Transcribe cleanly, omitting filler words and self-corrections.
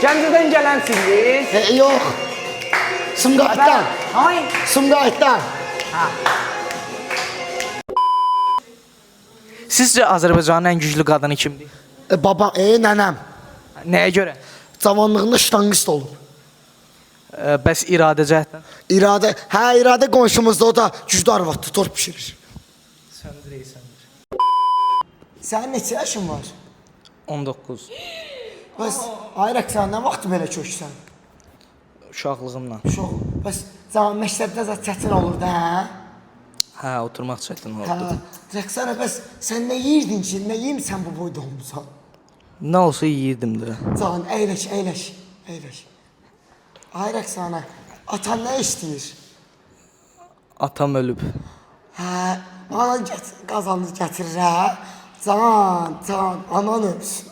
Gəncədən gələnsiz? Yox. Sumqayıtdan. Ay. Sumqayıtdan. Sizcə Azərbaycanın ən güclü qadını kimdir? Babam, nənəm. Nəyə görə? Cavanlığında ştanqist olub. Bəs iradə cəhətdən? İradə qonşumuzda, o da güclü arvaddır, tort pişirir. Səndir. Sənin neçə yaşın var? 19. Bəs, Ayrək, sən nə vaxt belə köksən? Uşaqlığımla. Bəs, cavan məktəbdə zət çətin olurdu, hə? Hə, oturmaq çətin oldu. Rəqsana, bəs, sən nə yeyirdin ki, nə yeyim sən bu boyda olmuşsan? Nə olsa yeyirdim də. Cavan, əyləş. Ay Rəqsana, atan nə istəyir? Atam ölüb. Hə, anan qazanını gətirir, hə? Can, anan ölsün.